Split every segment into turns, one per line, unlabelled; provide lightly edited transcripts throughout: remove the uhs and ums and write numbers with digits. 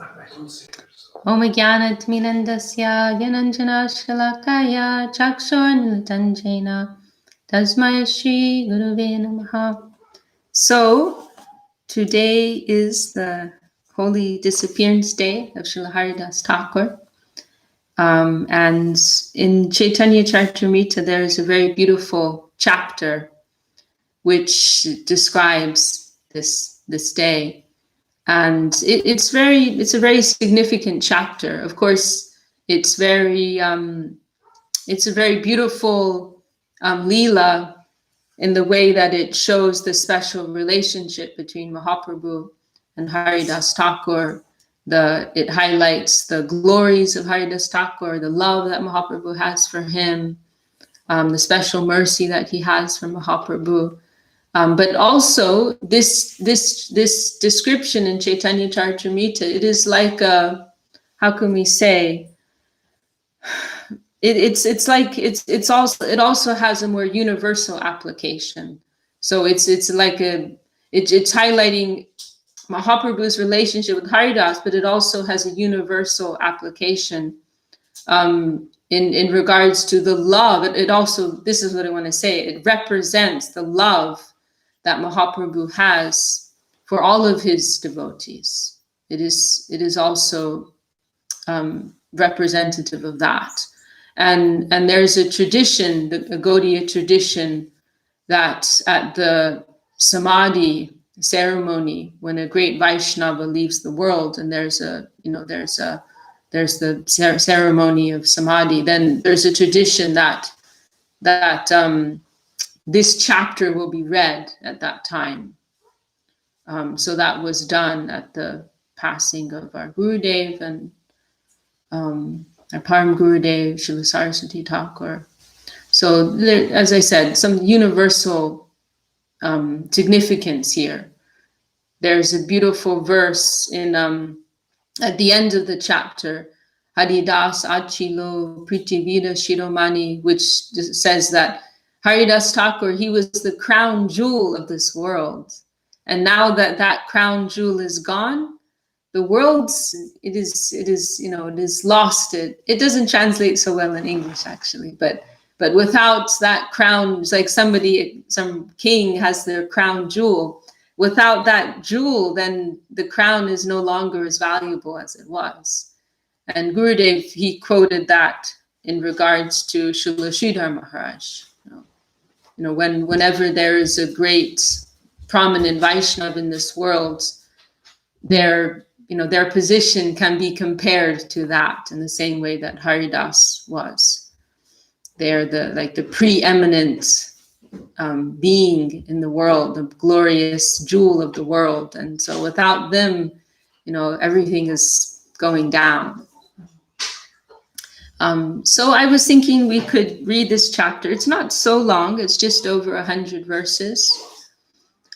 Om Jnana-timirandasya Gyananjana Shalakaya Chakshurmilitam Jena Tasmaya Shri Guruve Namaha. So, today is the Holy Disappearance Day of Srila Haridas Thakur. And in Chaitanya-charitamrta there is a very beautiful chapter which describes this day. And it's a very significant chapter. Of course, it's a very beautiful lila in the way that it shows the special relationship between Mahaprabhu and Haridas Thakur. It highlights the glories of Haridas Thakur, the love that Mahaprabhu has for him, the special mercy that he has for Mahaprabhu. But also this description in Chaitanya-charitamrta, it is like a, how can we say, it also has a more universal application. So it's highlighting Mahaprabhu's relationship with Haridas, but it also has a universal application in regards to the love. It also, this is what I want to say, it represents the love that Mahaprabhu has for all of his devotees. It is also representative of that. And there's a tradition, a Gaudiya tradition, that at the Samadhi ceremony, when a great Vaishnava leaves the world, and there's the ceremony of Samadhi, then there's a tradition that this chapter will be read at that time. So that was done at the passing of our Gurudev and our Param Gurudev, Srila Saraswati Thakur. So there, as I said, some universal significance here. There's a beautiful verse in at the end of the chapter, Haridas Achilo Pritivida Shiromani, which says that Haridas Thakur, he was the crown jewel of this world. And now that crown jewel is gone, the world, it is lost. It doesn't translate so well in English, actually, but without that crown, it's like some king has their crown jewel. Without that jewel, then the crown is no longer as valuable as it was. And Gurudev, he quoted that in regards to Srila Sridhar Maharaj. Whenever there is a great prominent Vaishnava in this world, their position can be compared to that in the same way that Haridas was. They're the preeminent being in the world, the glorious jewel of the world. And so without them, everything is going down. So I was thinking we could read this chapter. It's not so long. It's just over 100 verses.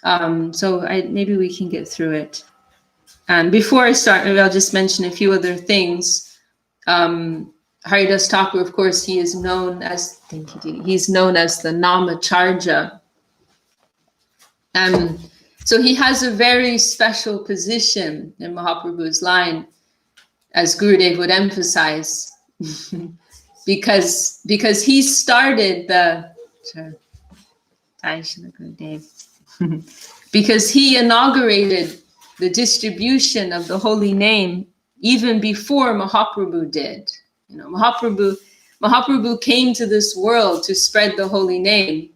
So maybe we can get through it. And before I start, maybe I'll just mention a few other things. Haridas Thakur, of course, he is known as, he's known as the Namacharya. So he has a very special position in Mahaprabhu's line, as Gurudev would emphasize, because he started because he inaugurated the distribution of the holy name even before Mahaprabhu did. Mahaprabhu came to this world to spread the holy name,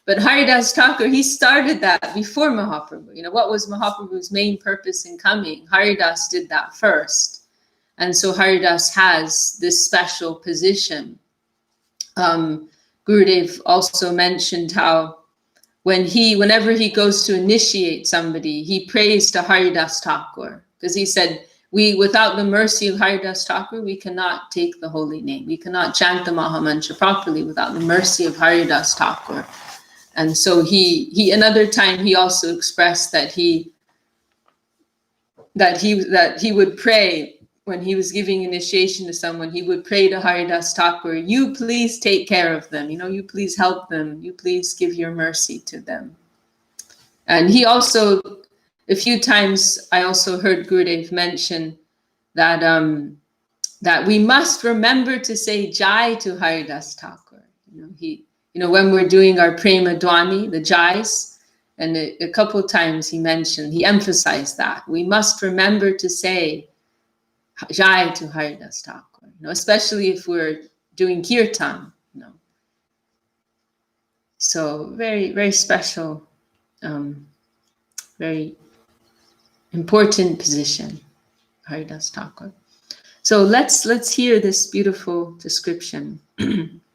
but Haridas Thakur, he started that before Mahaprabhu. What was Mahaprabhu's main purpose in coming? Haridas did that first. And so Haridas has this special position. Gurudev also mentioned how whenever he goes to initiate somebody, he prays to Haridas Thakur, because he said, without the mercy of Haridas Thakur, we cannot take the holy name. We cannot chant the Mahamantra properly without the mercy of Haridas Thakur. And so he another time he also expressed that he would pray when he was giving initiation to someone. He would pray to Haridas Thakur, you please take care of them. You please help them. You please give your mercy to them. And he also, a few times I also heard Gurudev mention that we must remember to say Jai to Haridas Thakur. When we're doing our Prema Dwani, the Jais, and a couple times he emphasized that we must remember to say Jai to Haridas Thakur, especially if we're doing kirtan. So very, very special, very important position, Haridas Thakur. So let's hear this beautiful description.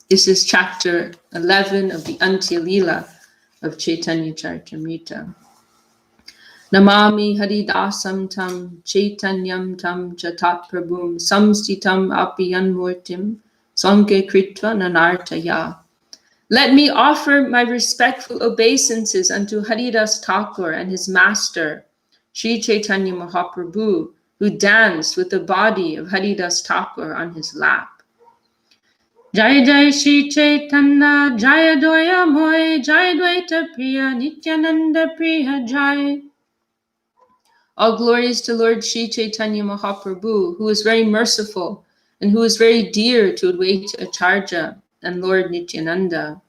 This is chapter 11 of the Antya-lila of Chaitanya-charitamrta. Namami Haridasam tam Chaitanyam tam chatat prabhum samstitam apiyanmurtim sanke kritva nanartaya. Let me offer my respectful obeisances unto Haridas Thakur and his master, Sri Chaitanya Mahaprabhu, who danced with the body of Haridas Thakur on his lap. Jai Jai Sri Chaitanya, Jai Doya Moy, Jai Dvaita Priya, Nityananda Priya Jai. All glories to Lord Sri Chaitanya Mahaprabhu, who is very merciful and who is very dear to Advaita Acharya and Lord Nityananda.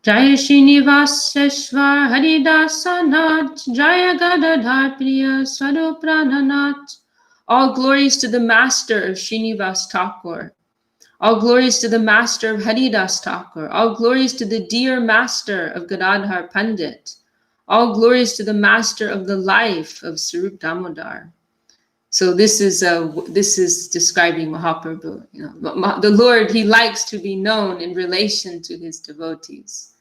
Jaya Srinivaseshwar Haridasanath, Jaya Gadadhar Priya Swadoprananath. All glories to the master of Srinivas Thakur. All glories to the master of Haridas Thakur. All glories to the dear master of Gadadhar Pandit. All glories to the master of the life of Sarup Damodar. So this is describing Mahaprabhu. The Lord, he likes to be known in relation to his devotees.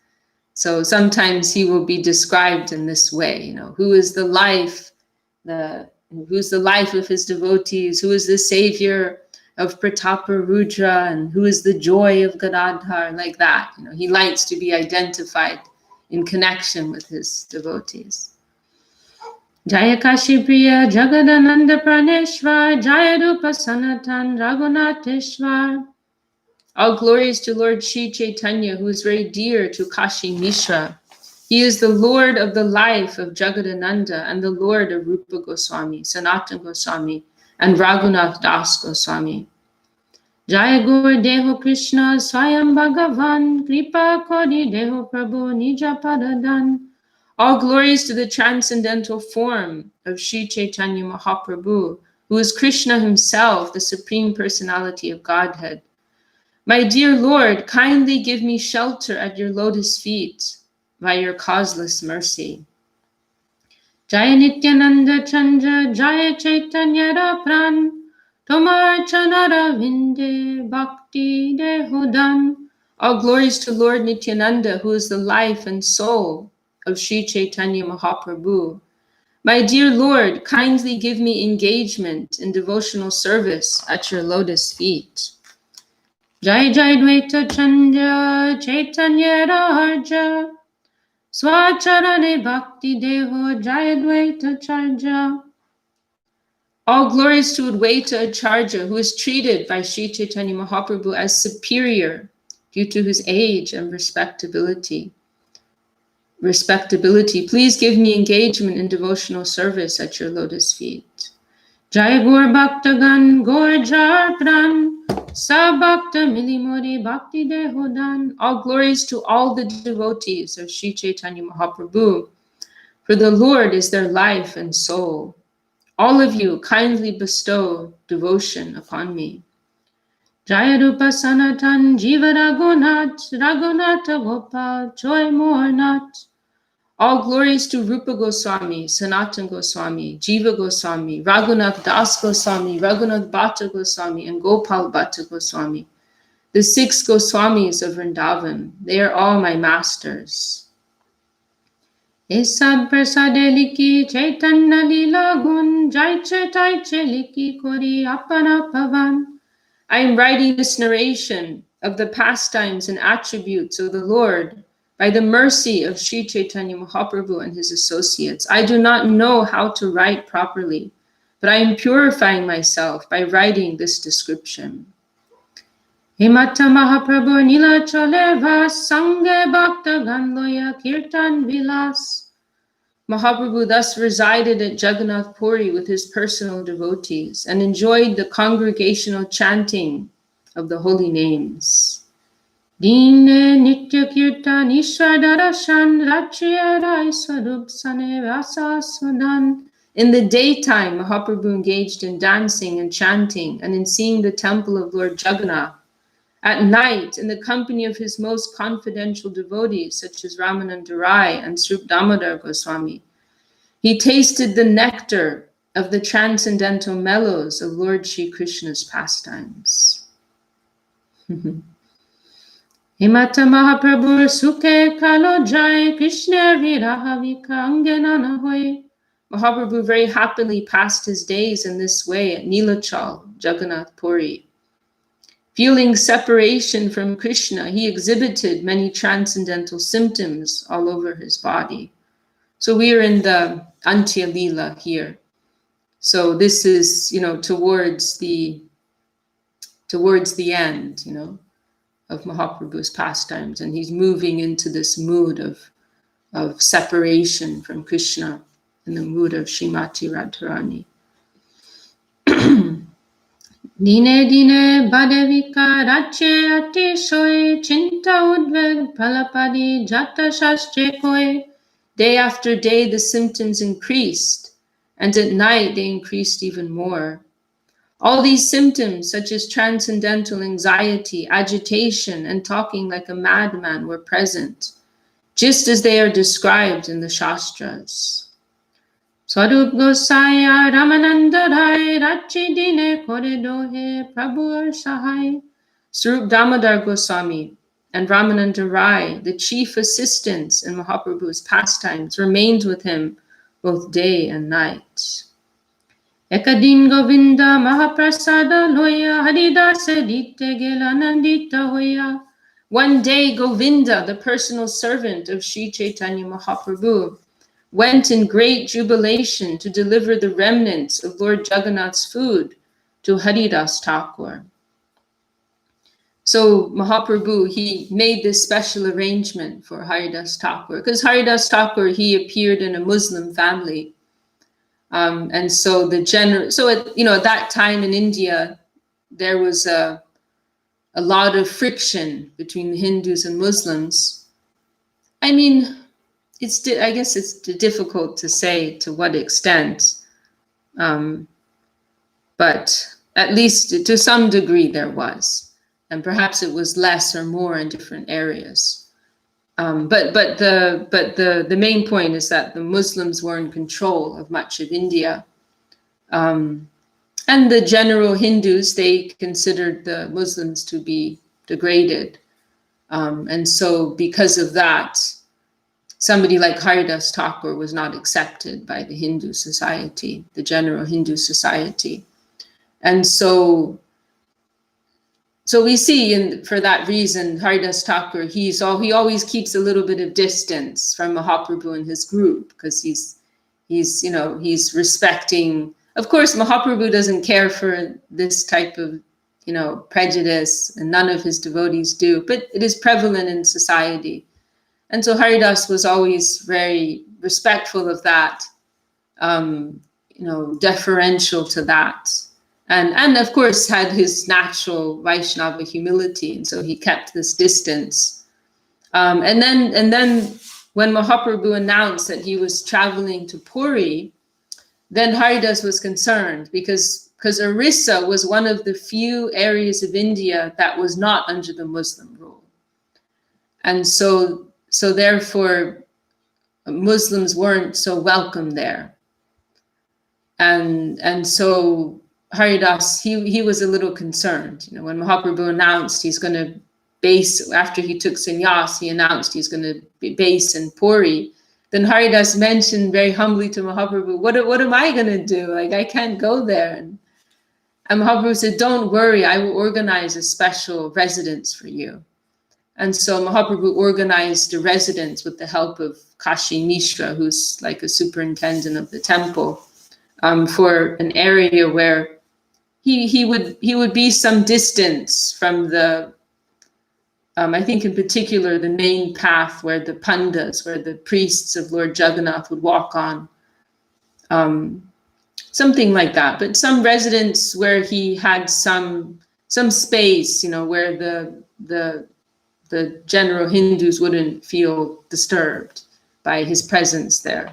So sometimes he will be described in this way. Who is the life, who's the life of his devotees? Who is the savior of Pratapa Rudra? And who is the joy of Gadadhar? Like that. He likes to be identified in connection with his devotees. Jaya Kashi Priya Jagadananda Praneshwar, Jaya Rupa Sanatan Raghunateshwar. All glories to Lord Sri Chaitanya, who is very dear to Kashi Mishra. He is the Lord of the life of Jagadananda and the Lord of Rupa Goswami, Sanatana Goswami, and Raghunath Das Goswami. Jaya Gaur Deho Krishna Swayam Bhagavan, Kripa Kori Deho Prabhu Nija Padadan. All glories to the transcendental form of Sri Chaitanya Mahaprabhu, who is Krishna himself, the Supreme Personality of Godhead. My dear Lord, kindly give me shelter at your lotus feet by your causeless mercy. Jaya Nityananda Chandra, Jaya Chaitanya Rapran, Tomar Chanara Vinde Bhakti Dehodan. All glories to Lord Nityananda, who is the life and soul of Sri Chaitanya Mahaprabhu. My dear Lord, kindly give me engagement in devotional service at your lotus feet. Jai Jai Dvaita Chandra, Chaitanya Raja, Swacharane Bhakti Deho, Jai Dvaita Charja. All glories to Advaita Acharya, who is treated by Sri Chaitanya Mahaprabhu as superior due to his age and respectability. Please give me engagement in devotional service at your lotus feet. Jai Gaur Bhaktagan, Gaur Jarpran, Sa Bhakta Milimori Bhakti Dehodan. All glories to all the devotees of Sri Chaitanya Mahaprabhu, for the Lord is their life and soul. All of you kindly bestow devotion upon me. Jaya Rupa Sanatan Jiva Raghunath, Raghunatha Gopal, Joy Mohanat. All glories to Rupa Goswami, Sanatana Goswami, Jiva Goswami, Raghunath Das Goswami, Raghunath Bhatta Goswami, and Gopal Bhatta Goswami, the 6 Goswamis of Vrindavan. They are all my masters. Esad Prasade Liki Chaitanya-lila Gun, Jaiche Taiche Liki Kori Apana Pavan. I am writing this narration of the pastimes and attributes of the Lord by the mercy of Sri Chaitanya Mahaprabhu and his associates. I do not know how to write properly, but I am purifying myself by writing this description. Himata Mahaprabhu Nila Choleva Sange Bhakta Ganloya Kirtan Vilas. Mahaprabhu thus resided at Jagannath Puri with his personal devotees and enjoyed the congregational chanting of the holy names. In the daytime, Mahaprabhu engaged in dancing and chanting and in seeing the temple of Lord Jagannath. At night, in the company of his most confidential devotees, such as Ramananda Rai and Sri Damodar Goswami, he tasted the nectar of the transcendental mellows of Lord Sri Krishna's pastimes. Himata Mahaprabhu Sukhe Kalo Jai Krishna Virahavika Anganana Hoy. Mahaprabhu very happily passed his days in this way at Nilachal, Jagannath Puri. Feeling separation from Krishna, he exhibited many transcendental symptoms all over his body. So we are in the Antya-lila here. So this is, towards the end, of Mahaprabhu's pastimes, and he's moving into this mood of separation from Krishna, in the mood of Srimati Radharani. Dine dine badavika rache ate shoy chinta udveg palapadi jata shastre koi. Day after day the symptoms increased, and at night they increased even more. All these symptoms, such as transcendental anxiety, agitation, and talking like a madman, were present, just as they are described in the Shastras. Swarup Gosaya Ramananda Rai Rachi Dine Koridohe Prabhu Sahai. Swarup Damodar Goswami and Ramananda Rai, the chief assistants in Mahaprabhu's pastimes, remained with him both day and night. Ekadin Govinda Mahaprasada Loya Haridasa Dite Gelanandita Hoya. One day Govinda, the personal servant of Sri Chaitanya Mahaprabhu, went in great jubilation to deliver the remnants of Lord Jagannath's food to Haridas Thakur. So Mahaprabhu, he made this special arrangement for Haridas Thakur, because Haridas Thakur, he appeared in a Muslim family. And so at that time in India, there was a lot of friction between the Hindus and Muslims. I mean, I guess it's difficult to say to what extent, but at least to some degree there was, and perhaps it was less or more in different areas. But the main point is that the Muslims were in control of much of India, and the general Hindus, they considered the Muslims to be degraded, and so because of that, somebody like Haridas Thakur was not accepted by the Hindu society, the general Hindu society. And so we see, for that reason, Haridas Thakur, he always keeps a little bit of distance from Mahaprabhu and his group, because he's respecting. Of course, Mahaprabhu doesn't care for this type of, prejudice, and none of his devotees do, but it is prevalent in society. And so Haridas was always very respectful of that, deferential to that. And of course had his natural Vaishnava humility, and so he kept this distance. And then when Mahaprabhu announced that he was traveling to Puri, then Haridas was concerned, because Orissa was one of the few areas of India that was not under the Muslim rule. And so therefore Muslims weren't so welcome there. And so Haridas, he was a little concerned. When Mahaprabhu announced he's going to base, after he took sannyas, he announced he's going to be base in Puri. Then Haridas mentioned very humbly to Mahaprabhu, what am I going to do? Like, I can't go there. And Mahaprabhu said, don't worry, I will organize a special residence for you. And so Mahaprabhu organized a residence with the help of Kashi Mishra, who's like a superintendent of the temple, for an area where he would be some distance from the I think in particular the main path where the pandas, where the priests of Lord Jagannath would walk on, something like that. But some residence where he had some space, you know, where the general Hindus wouldn't feel disturbed by his presence there.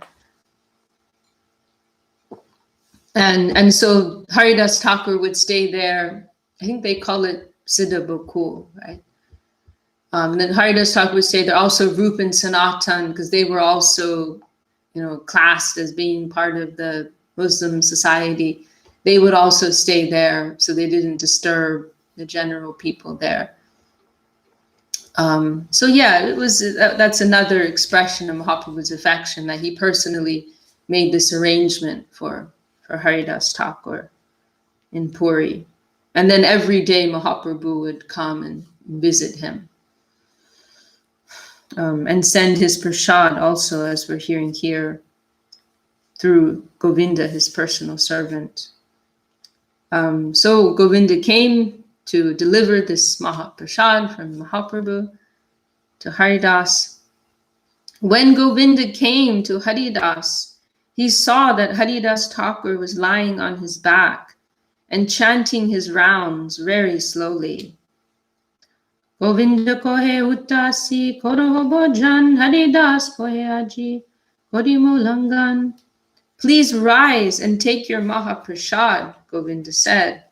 And so Haridas Thakur would stay there. I think they call it Siddha Bokul, right? And then Haridas Thakur would stay there. Also Rup and Sanatan, because they were also, you know, classed as being part of the Muslim society. They would also stay there, so they didn't disturb the general people there. So yeah, it was that's another expression of Mahaprabhu's affection, that he personally made this arrangement for Haridas Thakur in Puri. And then every day Mahaprabhu would come and visit him. And send his prasad also, as we're hearing here, through Govinda, his personal servant. So Govinda came to deliver this Mahaprasad from Mahaprabhu to Haridas. When Govinda came to Haridas, he saw that Haridas Thakur was lying on his back and chanting his rounds very slowly. Govinda kohe uttasi koroho bojan, Haridas kohe aji korimu langan. Please rise and take your Mahaprasad, Govinda said.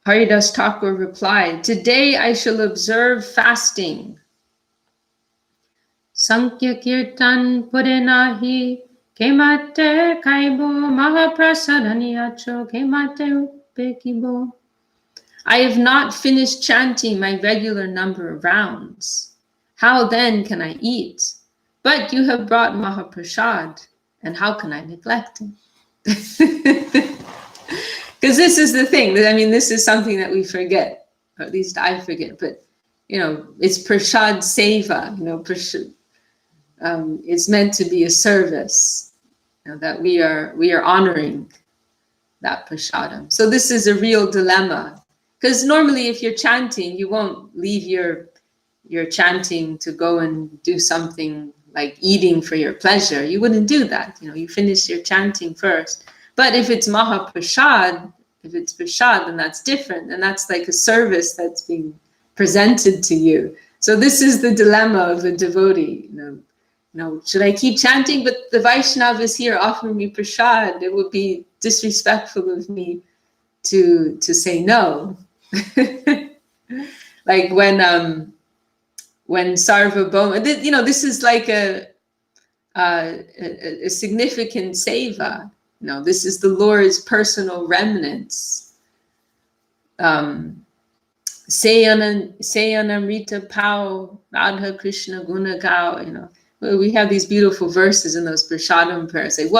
Haridas Thakur replied, today I shall observe fasting. Sankhya kirtan purenahi kemate kaibo Mahaprasadaniyacho kemate upekibo. I have not finished chanting my regular number of rounds. How then can I eat? But you have brought Mahaprasad, and how can I neglect it? Because this is the thing. I mean, this is something that we forget, or at least I forget. But you know, it's prasad seva. You know, it's meant to be a service. You know, that we are honoring that prasadam. So this is a real dilemma. Because normally, if you're chanting, you won't leave your chanting to go and do something like eating for your pleasure. You wouldn't do that. You know, you finish your chanting first. But if it's Mahaprasad, if it's prasad, then that's different. And that's like a service that's being presented to you. So this is the dilemma of a devotee. You know, should I keep chanting? But the Vaishnava is here offering me prasad. It would be disrespectful of me to say no. Like when Sarvabhauma, you know, this is like a significant seva. You know, this is the Lord's personal remnants. Sayanamrita Pao, Radha Krishna Guna Gao. You know, we have these beautiful verses in those prasadam prayers. Like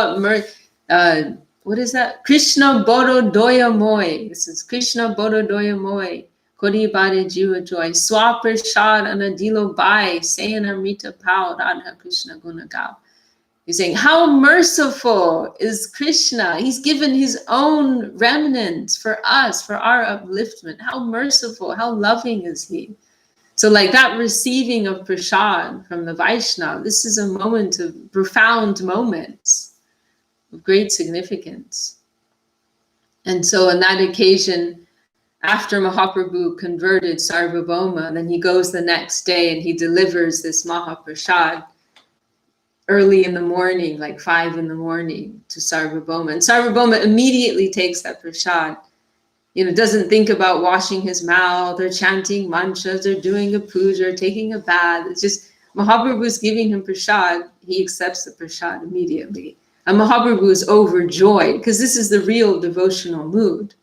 what is that? Krishna Boro Doya Moy. This is Krishna Boro Doya Moy. Kori Bade Jiva Joy. Swapar Shad Anadilo Bai. Sayanamrita Pao, Radha Krishna Guna Gao. He's saying, how merciful is Krishna? He's given his own remnants for us, for our upliftment. How merciful, how loving is he? So like that receiving of prasad from the Vaishnava, this is a moment of profound moments of great significance. And so on that occasion, after Mahaprabhu converted Sarvabhauma, then he goes the next day and he delivers this Mahaprasad early in the morning, like 5 in the morning, to Sarvabhauma. And Sarvabhauma immediately takes that prasad. You know, doesn't think about washing his mouth or chanting mantras or doing a puja or taking a bath. It's just Mahaprabhu is giving him prasad. He accepts the prasad immediately. And Mahaprabhu is overjoyed because this is the real devotional mood.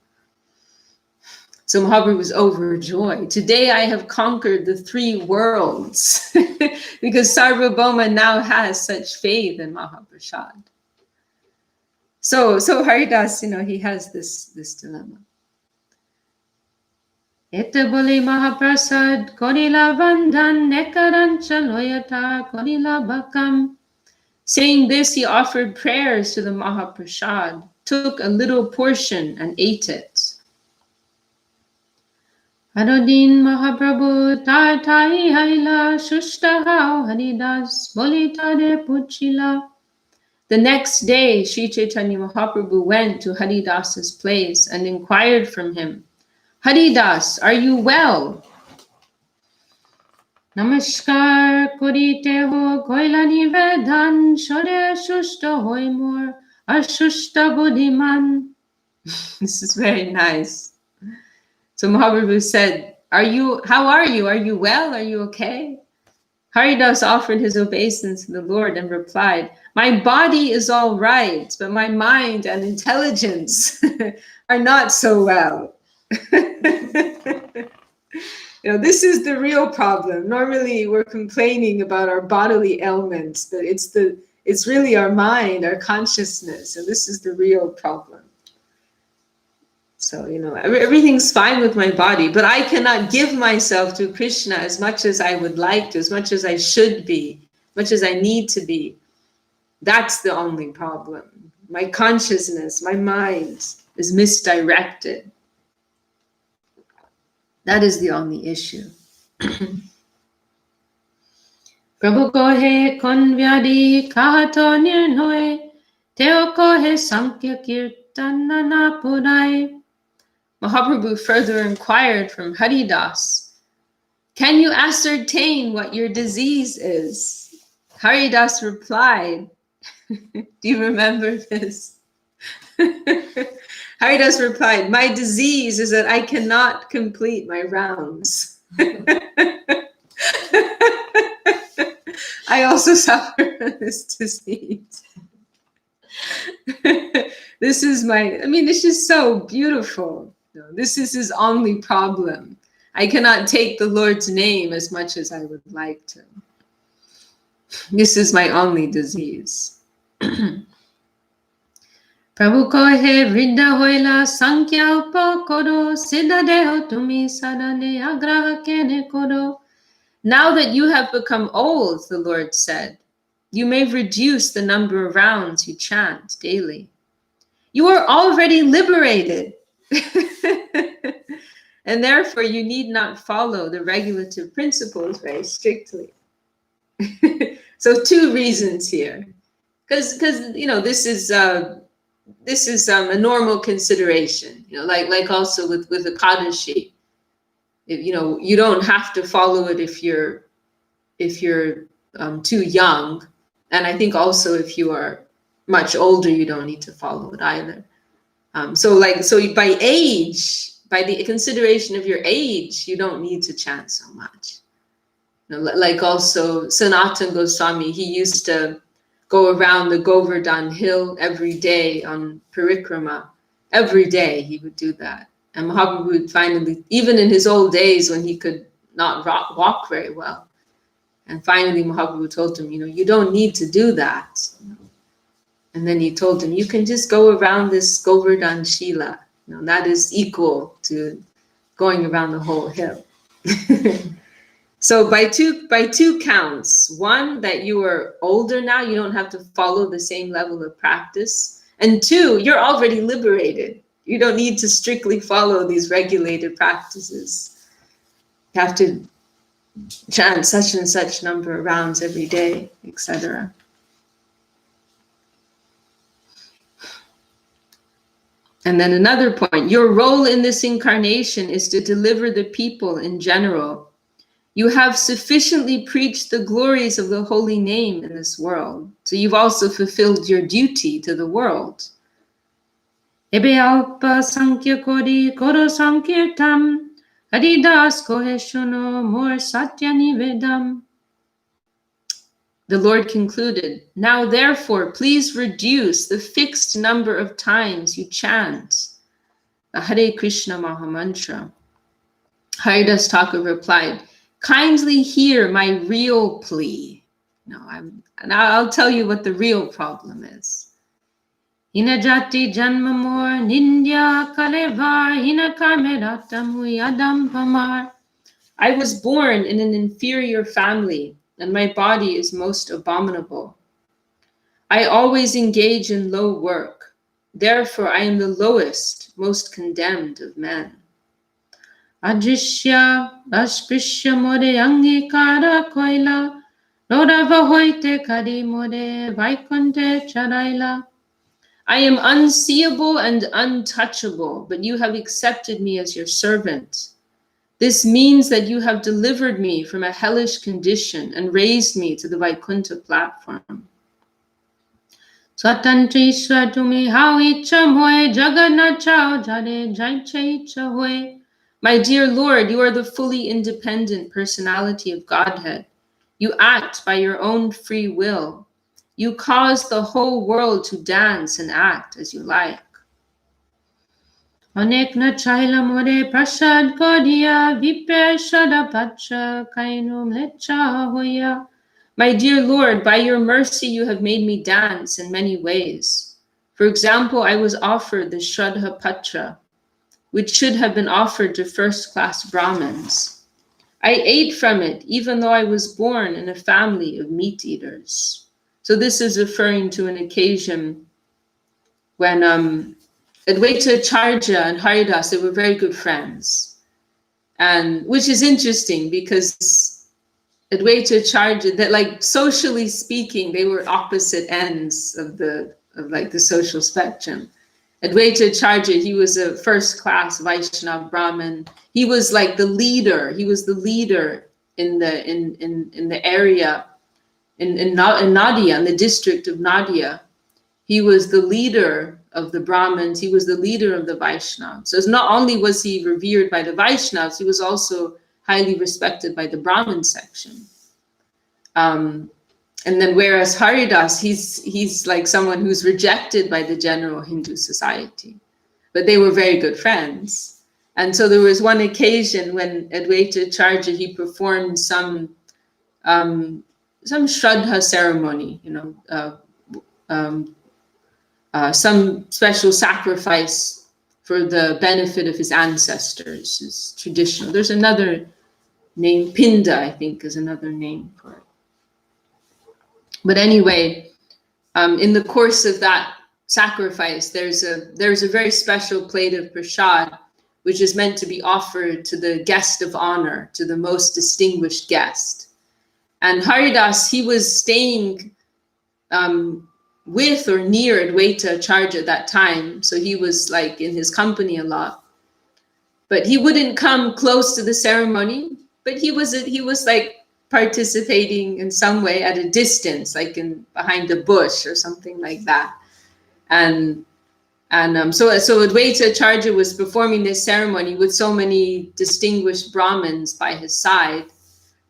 So Mahaprabhu was overjoyed. Today I have conquered the 3 worlds because Sarvabhauma now has such faith in Mahaprasad. So Haridas, you know, he has this dilemma. Ete bole Mahaprasad korila vandhan nekarancha loyata korila bakam. Saying this, he offered prayers to the Mahaprasad, took a little portion and ate it. Adodin Mahaprabhu Tatai Haila Shushtaha Haridas Bolitade Puchila. The next day, Sri Chaitanya Mahaprabhu went to Haridas's place and inquired from him, Haridas, are you well? Namaskar korite ho koila nivedan shore shushta hoy mor ashushta buddhiman. This is very nice. So Mahaprabhu said, how are you? Are you well? Are you okay? Haridas offered his obeisance to the Lord and replied, my body is all right, but my mind and intelligence are not so well. This is the real problem. Normally we're complaining about our bodily ailments, but it's really our mind, our consciousness, and this is the real problem. So, everything's fine with my body, but I cannot give myself to Krishna as much as I would like to, as much as I should be, as much as I need to be. That's the only problem. My consciousness, my mind is misdirected. That is the only issue. Prabhu kohe kon vyadi kahato nirnoy, teo kohe sankhya kirtanana purai. Mahaprabhu further inquired from Haridas, can you ascertain what your disease is? Haridas replied, do you remember this? Haridas replied, my disease is that I cannot complete my rounds. I also suffer from this disease. This is so beautiful. This is his only problem. I cannot take the Lord's name as much as I would like to. This is my only disease. Prabhu kohe vriddha hoila sankhya upakoro siddha deho tumi sadane agraha kene koro. Now that you have become old, the Lord said, you may reduce the number of rounds you chant daily. You are already liberated. And therefore, you need not follow the regulative principles very strictly. So 2 reasons here. Because this is a normal consideration. Like also with Ekadashi. You don't have to follow it if you're too young, and I think also if you are much older, you don't need to follow it either. So by age, by the consideration of your age, you don't need to chant so much. Like also Sanatana Goswami, he used to go around the Govardhan hill every day on parikrama. Every day he would do that. And Mahaprabhu would finally, even in his old days when he could not walk very well, and finally Mahaprabhu told him, you don't need to do that. And then he told him, you can just go around this Govardhan Shila. That is equal to going around the whole hill. So by two counts, one, that you are older now, you don't have to follow the same level of practice. And 2, you're already liberated. You don't need to strictly follow these regulated practices. You have to chant such and such number of rounds every day, etc. And then another point, your role in this incarnation is to deliver the people in general. You have sufficiently preached the glories of the holy name in this world. So you've also fulfilled your duty to the world. Ebe alpa sankhya kori koro sankirtam, Haridas kohe shuno mor satya nivedam. The Lord concluded, now therefore, please reduce the fixed number of times you chant the Hare Krishna Mahamantra. Haridas Thakur replied, kindly hear my real plea. I'll tell you what the real problem is. Hinajati janmamor nindya kalevar hinakarmeratamu yadam pamar. I was born in an inferior family, and my body is most abominable. I always engage in low work. Therefore, I am the lowest, most condemned of men. Adrishya Aspishya More Angikara Koila Lodava Hoite Kadi More Vaikunte Charaila. I am unseeable and untouchable, but you have accepted me as your servant. This means that you have delivered me from a hellish condition and raised me to the Vaikuntha platform. Swatantri Swatumi How Icham Hoy Jagannath Chao Jade Jaicha Icha Hoy. My dear Lord, you are the fully independent personality of Godhead. You act by your own free will. You cause the whole world to dance and act as you like. Anek na chaila more prasad kodia vipe shadapacha kainum lecha hoya. My dear Lord, by your mercy you have made me dance in many ways. For example, I was offered the Shraddha Patra, which should have been offered to first-class Brahmins. I ate from it, even though I was born in a family of meat eaters. So this is referring to an occasion when Advaita Charja and Haridas, they were very good friends. And which is interesting because Advaita Charja, that like socially speaking, they were opposite ends of the social spectrum. Advaita Charja, he was a first-class Vaishnava Brahmin. He was like the leader. He was the leader in the area in Nadia, in the district of Nadia. He was the leader of the Brahmins. He was the leader of the Vaishnavas. So not only was he revered by the Vaishnavas, he was also highly respected by the Brahmin section. And then whereas Haridas, he's like someone who's rejected by the general Hindu society, but they were very good friends. And so there was one occasion when Advaita Charja, he performed some Shraddha ceremony, some special sacrifice for the benefit of his ancestors. It's traditional. There's another name, Pinda, I think, is another name for it. But anyway, in the course of that sacrifice, there's a very special plate of prasad, which is meant to be offered to the guest of honor, to the most distinguished guest. And Haridas, he was staying with or near Advaita Charja at that time, so he was like in his company a lot. But he wouldn't come close to the ceremony, but he was like participating in some way at a distance, like behind a bush or something like that. And so Advaita Charja was performing this ceremony with so many distinguished Brahmins by his side.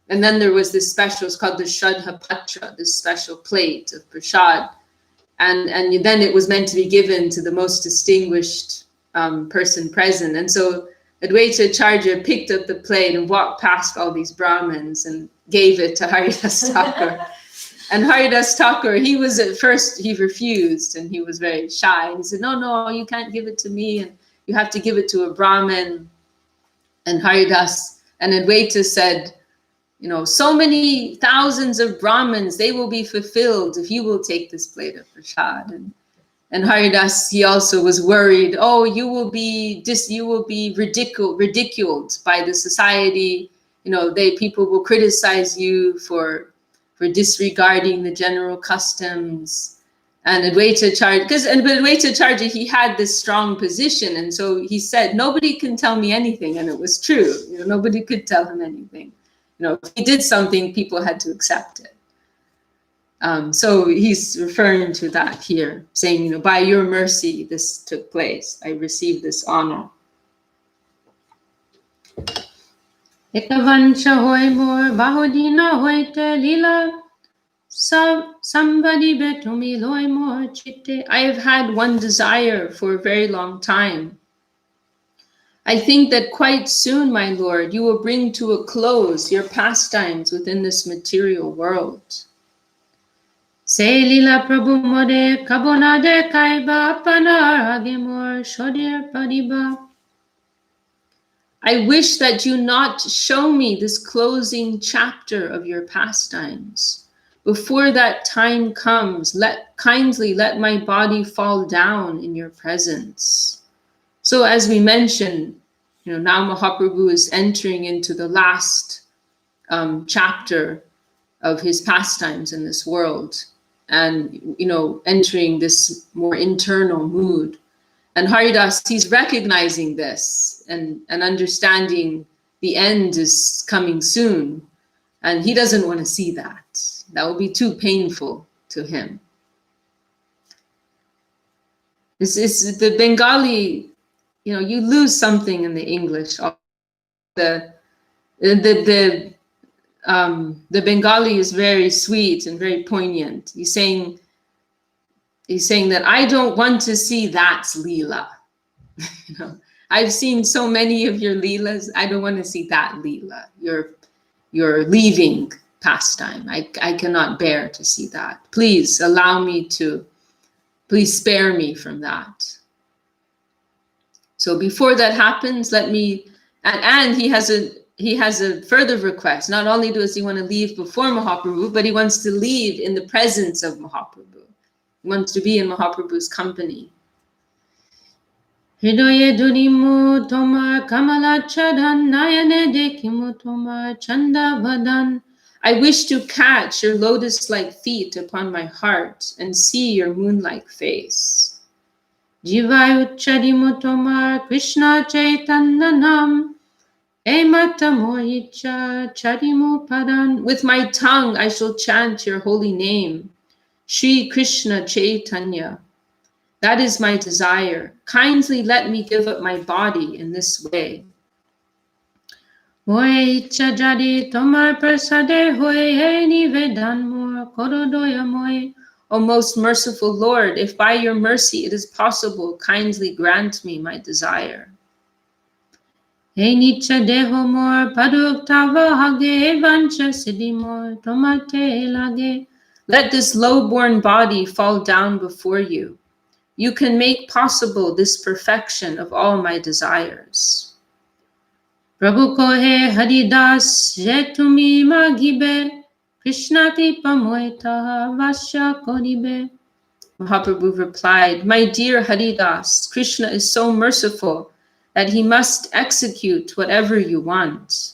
And then there was this special, it's called the Shraddha Patra, this special plate of prasad. And then it was meant to be given to the most distinguished person present. And so Advaita Charja picked up the plate and walked past all these Brahmins and gave it to Haridas Thakur. And Haridas Thakur, he was at first, he refused and he was very shy. And he said, no, you can't give it to me. And you have to give it to a Brahmin. And Haridas and Advaita said, so many thousands of Brahmins, they will be fulfilled if you will take this plate of prasad. And Haridas, he also was worried, you will be ridiculed by the society. People will criticize you for disregarding the general customs. And Advaita Charja, but Advaita Charja, he had this strong position. And so he said, nobody can tell me anything. And it was true. Nobody could tell him anything. If he did something, people had to accept it. So he's referring to that here, saying, by your mercy, this took place. I received this honor. Ekavancha hoy mor bahudina hoite lila somebody betumi loy mor chitte. I have had one desire for a very long time. I think that quite soon, my Lord, you will bring to a close your pastimes within this material world. Se lila prabhu more kabonade kaiba panar agemor shodir padiba. I wish that you not show me this closing chapter of your pastimes. Before that time comes, kindly let my body fall down in your presence. So as we mentioned, Now Mahaprabhu is entering into the last chapter of his pastimes in this world, and entering this more internal mood. And Haridas, he's recognizing this and understanding the end is coming soon, and he doesn't want to see that. That will be too painful to him. It's the Bengali, you lose something in the English. The Bengali is very sweet and very poignant. He's saying that I don't want to see that Leela. I've seen so many of your Leelas. I don't want to see that Leela. You're leaving pastime. I cannot bear to see that. Please please spare me from that. So before that happens, let me, and he has a further request. Not only does he want to leave before Mahaprabhu, but he wants to leave in the presence of Mahaprabhu. He wants to be in Mahaprabhu's company. Hridoye durimu tomar kamala chadan nayane dekimu tomar chanda vadan. I wish to catch your lotus-like feet upon my heart and see your moon-like face. Jivai uchadimu tomar Krishna Chaitanya-nam emata mohicha chadimu padan. With my tongue I shall chant your holy name, Sri Krishna Chaitanya. That is my desire. Kindly let me give up my body in this way. O most merciful Lord, if by your mercy it is possible, kindly grant me my desire. Let this low-born body fall down before you. You can make possible this perfection of all my desires. Prabhu kohe Haridas jetumi magibe Krishnati pamoita vasya koribe. Mahaprabhu replied, my dear Haridas, Krishna is so merciful that he must execute whatever you want.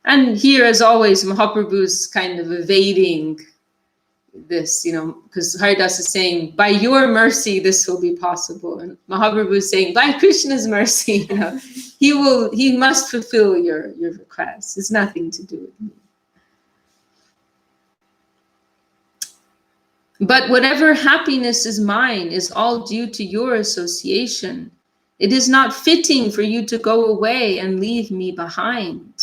And here, as always, Mahaprabhu's kind of evading this, because Haridas is saying, by your mercy, this will be possible. And Mahaprabhu is saying, by Krishna's mercy, he must fulfill your request. It's nothing to do with me. But whatever happiness is mine is all due to your association. It is not fitting for you to go away and leave me behind.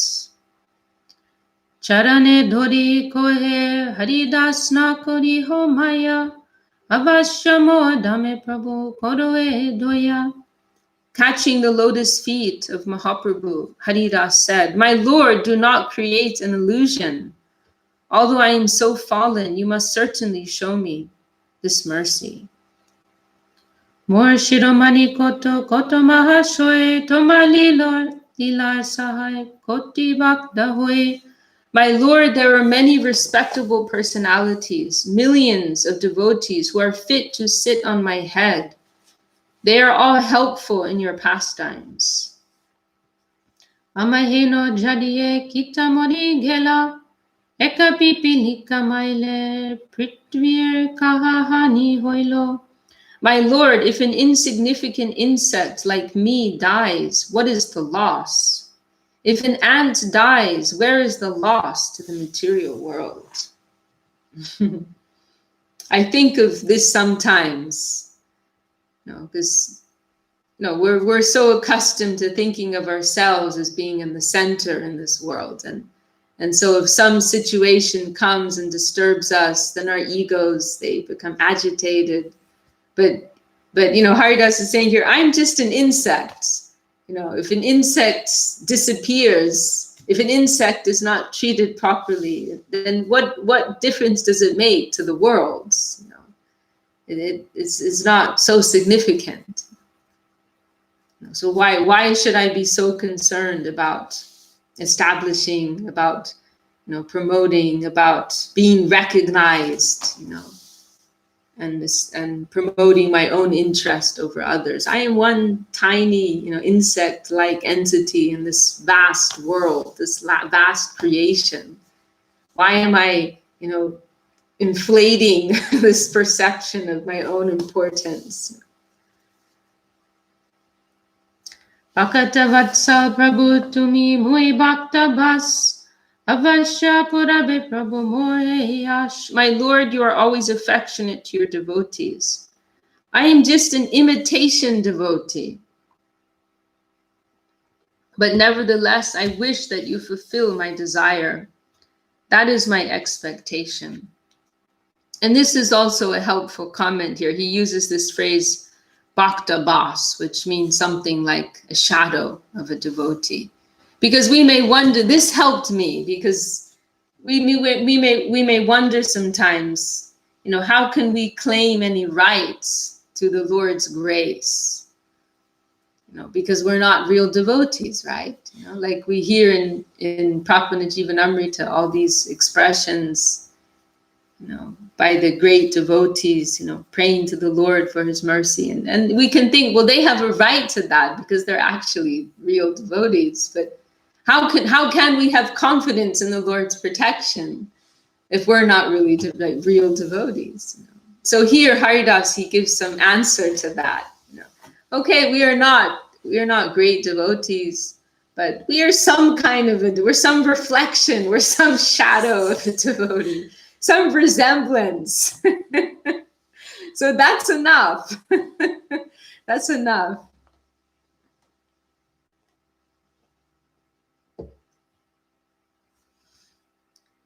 Charane dhori kohe Haridas na kori ho maya avashyamo dame Prabhu koroe doya. Catching the lotus feet of Mahaprabhu, Haridas said, my Lord, do not create an illusion. Although I am so fallen, you must certainly show me this mercy. Mor shiromani koto mahashoe tomalilor lilar sahai koti bakda hoye. My Lord, there are many respectable personalities, millions of devotees who are fit to sit on my head. They are all helpful in your pastimes. Amaheno jadiye kitamori gela ekapipilika maile pritvir kahahani hoilo. My Lord, if an insignificant insect like me dies, what is the loss? If an ant dies, where is the loss to the material world? I think of this sometimes, because we're so accustomed to thinking of ourselves as being in the center in this world, and so if some situation comes and disturbs us, then our egos, they become agitated. But Haridas is saying here, I'm just an insect. If an insect disappears, if an insect is not treated properly, then what difference does it make to the world? It's not so significant. So why should I be so concerned about establishing, about promoting, about being recognized? and promoting my own interest over others. I am one tiny, insect-like entity in this vast world, this vast creation. Why am I, inflating this perception of my own importance? Bhakta-vatsal Prabhu tumi mui bhakta bas avasya purabe Prabhu moreyash. My Lord, you are always affectionate to your devotees. I am just an imitation devotee. But nevertheless, I wish that you fulfill my desire. That is my expectation. And this is also a helpful comment here. He uses this phrase, Bhakta Bas, which means something like a shadow of a devotee. Because we may wonder, this helped me, because we may wonder sometimes, how can we claim any rights to the Lord's grace? Because we're not real devotees, right? Like we hear in Prabhupada all these expressions, by the great devotees, praying to the Lord for his mercy. And we can think, well, they have a right to that because they're actually real devotees. But how can we have confidence in the Lord's protection if we're not really real devotees? So here, Haridas, he gives some answer to that. Okay, we are not great devotees, but we are some kind of we're some reflection, we're some shadow of a devotee. Some resemblance. So that's enough. That's enough.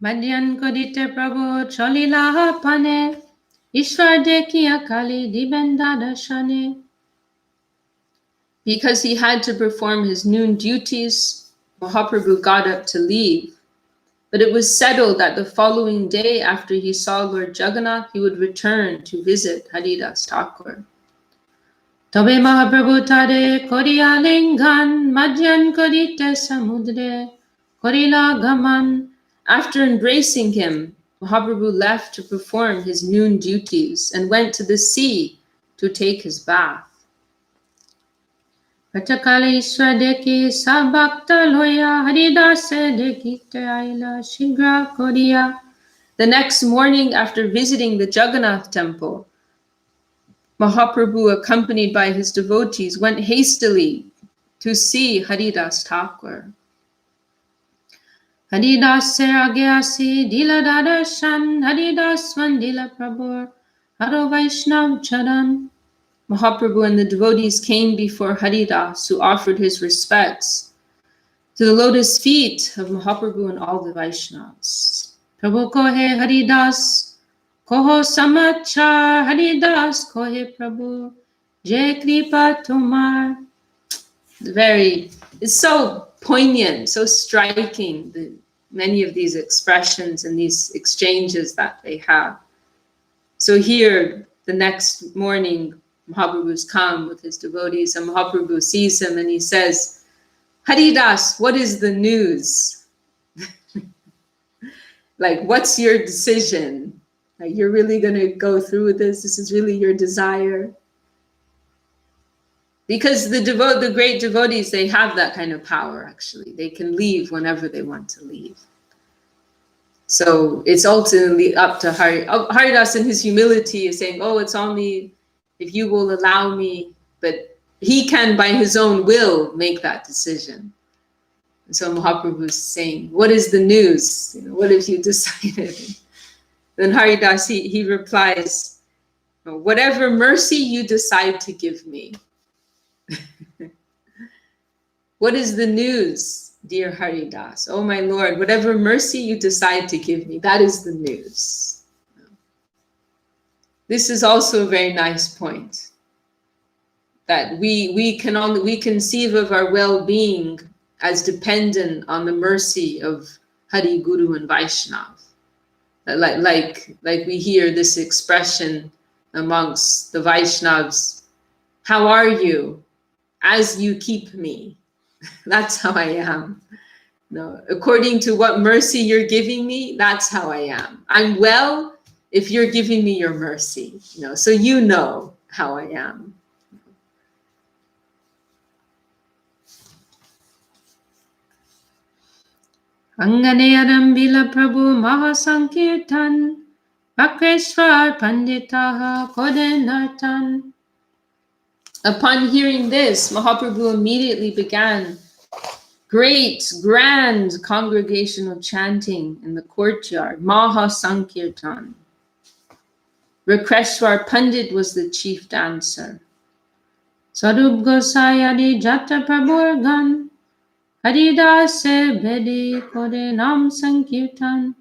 Madhyan kodite Prabhu chalila pane Ishwar dekiya kali dibenda darshane. Because he had to perform his noon duties, Mahaprabhu got up to leave. But it was settled that the following day, after he saw Lord Jagannath, he would return to visit Haridas Thakur. Tabe Mahaprabhu tare koriya lingan madhyan korite samudre korila gaman. After embracing him, Mahaprabhu left to perform his noon duties and went to the sea to take his bath. Patakale Ishwar deki sabhakta loya Haridase dekite aila shigra koriya. The next morning, after visiting the Jagannath temple, Mahaprabhu, accompanied by his devotees, went hastily to see Haridas Thakur. Haridas se age asi dila dadarshan Haridas vandila Prabhu Haro Vaishnav charan. Mahaprabhu and the devotees came before Haridas, who offered his respects to the lotus feet of Mahaprabhu and all the Vaishnavas. Prabhu kohe Haridas, koho samachar Haridas kohe Prabhu, jai kripa tumar. It's so poignant, so striking, many of these expressions and these exchanges that they have. So here, the next morning, Mahaprabhu's come with his devotees, and Mahaprabhu sees him and he says, Haridas, what is the news? Like, what's your decision? Like, you're really going to go through with this? This is really your desire? Because the great devotees, they have that kind of power, actually. They can leave whenever they want to leave. So it's ultimately up to Haridas in his humility is saying, oh, it's only if you will allow me, but he can by his own will make that decision. And so Mahaprabhu is saying, what is the news? What have you decided? Then Haridas, he replies, whatever mercy you decide to give me. What is the news, dear Haridas? Oh my Lord, whatever mercy you decide to give me, that is the news. This is also a very nice point, that we conceive of our well-being as dependent on the mercy of Hari, Guru, and Vaishnav. Like we hear this expression amongst the Vaishnavs, how are you? As you keep me. That's how I am. No, according to what mercy you're giving me, that's how I am. I'm well if you're giving me your mercy, so you know how I am. Anganeyadam Bila Prabhu Mahasankirtan Bakreshwar Panditaha Kodenartan. Upon hearing this, Mahaprabhu immediately began great, grand congregational chanting in the courtyard, Mahasankirtan. Rakreshwar Pandit was the chief dancer. Sarup Gosayadi Jata Prabhurgan Haridas Bedi Kode Nam Sankirtan.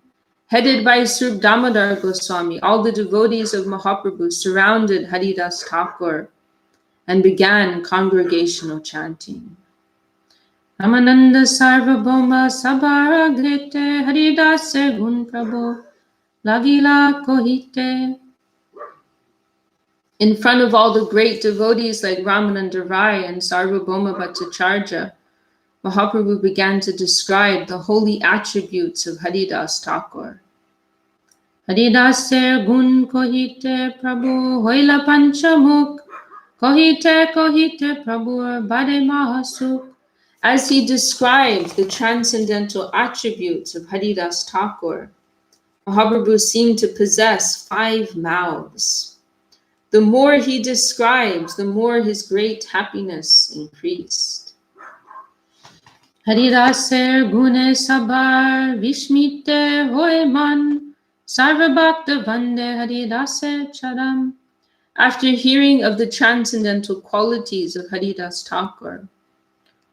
Headed by Sri Damodar Goswami, all the devotees of Mahaprabhu surrounded Haridas Thakur and began congregational chanting. Ramananda Sarvabhauma Sabhara Grete Haridas Gun Prabhu Lagila Kohite. In front of all the great devotees like Ramananda Rai and Sarvabhauma Bhattacharya, Mahaprabhu began to describe the holy attributes of Haridas Thakur. Haridaser gun kohite Prabhu hoila panchamuk, kohite Prabhu bade mahasuk. As he described the transcendental attributes of Haridas Thakur, Mahaprabhu seemed to possess 5 mouths. The more he described, the more his great happiness increased. Haridaser gune sabar vishmite hoeman sarvabhakta vande Haridaser charam. After hearing of the transcendental qualities of Haridas Thakur,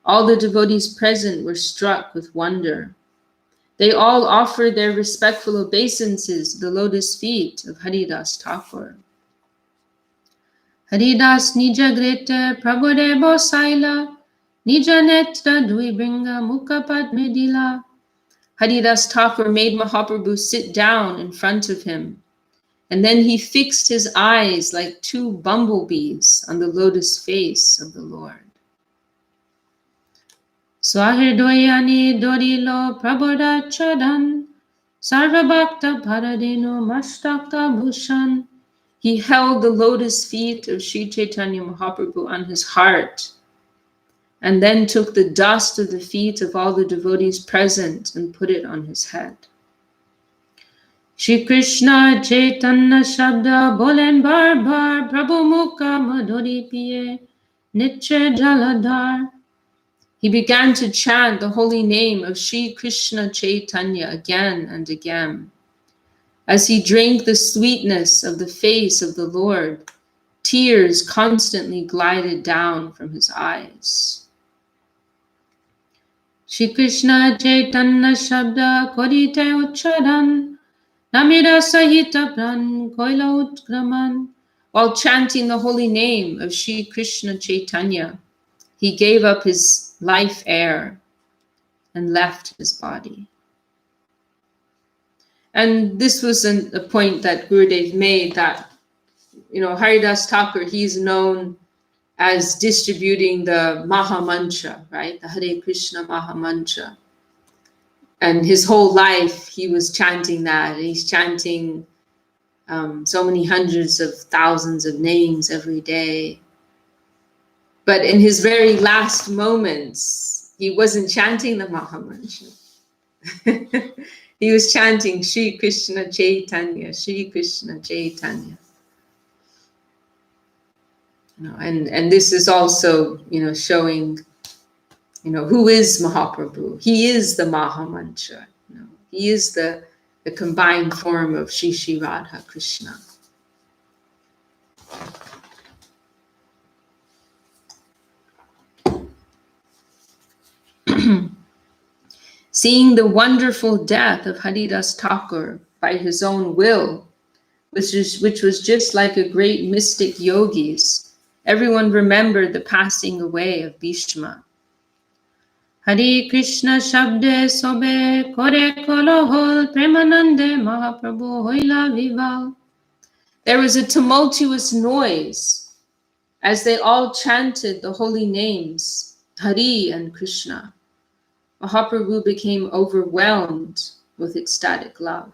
all the devotees present were struck with wonder. They all offered their respectful obeisances to the lotus feet of Haridas Thakur. Haridas nija grete prabhudevo saila, nija netra duibringa mukapad medila. Haridas Thakur made Mahaprabhu sit down in front of him, and then he fixed his eyes like 2 bumblebees on the lotus face of the Lord. Swahirdoyani dorilo prabodha chadan, sarvabhakta paradino mastakta bhushan. He held the lotus feet of Sri Chaitanya Mahaprabhu on his heart, and then took the dust of the feet of all the devotees present and put it on his head. Shri Krishna Chaitanya Shabda bolen bar bar, Prabhu Mukha Madhuri Piye Niche Jaladhar. He began to chant the holy name of Sri Krishna Chaitanya again and again. As he drank the sweetness of the face of the Lord, tears constantly glided down from his eyes. Shri Krishna Chaitanya Shabda Korite Ucharan, Namira Sahita Pran Koila Utkraman. While chanting the holy name of Shri Krishna Chaitanya, he gave up his life air and left his body. And this was a point that Gurudev made, that, Haridas Thakur, he's known as distributing the Maha Mantra, right? The Hare Krishna Maha Mantra. And his whole life, he was chanting that. He's chanting so many hundreds of thousands of names every day. But in his very last moments, he wasn't chanting the Maha Mantra. He was chanting Sri Krishna Chaitanya, Sri Krishna Chaitanya. And this is also, showing, who is Mahaprabhu. He is the Maha Mantra. He is the combined form of Shri Shri Radha Krishna. Seeing the wonderful death of Haridas Thakur by his own will, which was just like a great mystic yogi's, everyone remembered the passing away of Bhishma. Hare Krishna Shabde Sobe Kore Kolohol Premanande Mahaprabhu Hoila Vival. There was a tumultuous noise as they all chanted the holy names, Hari and Krishna. Mahaprabhu became overwhelmed with ecstatic love.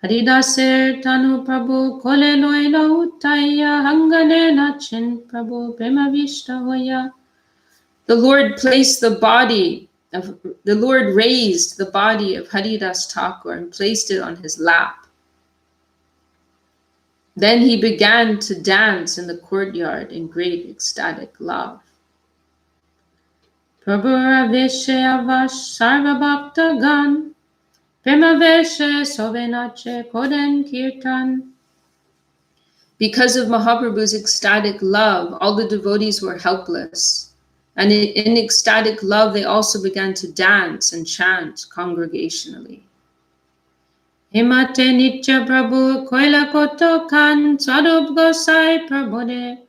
Haridaser Tanu Prabhu Kole Loilo Uttaya Hangane Nachin Prabhu Prema Vishta Hoya. The Lord placed the Lord raised the body of Haridas Thakur and placed it on his lap. Then he began to dance in the courtyard in great ecstatic love. Prabhu Raveshe Avash Sarva Bhakta Gan Premaveshe Sovenache Koden Kirtan. Because of Mahaprabhu's ecstatic love, all the devotees were helpless. And in ecstatic love, they also began to dance and chant congregationally. Himate Nitya Prabhu Koila Koto Kan Swarup Gosai Prabhude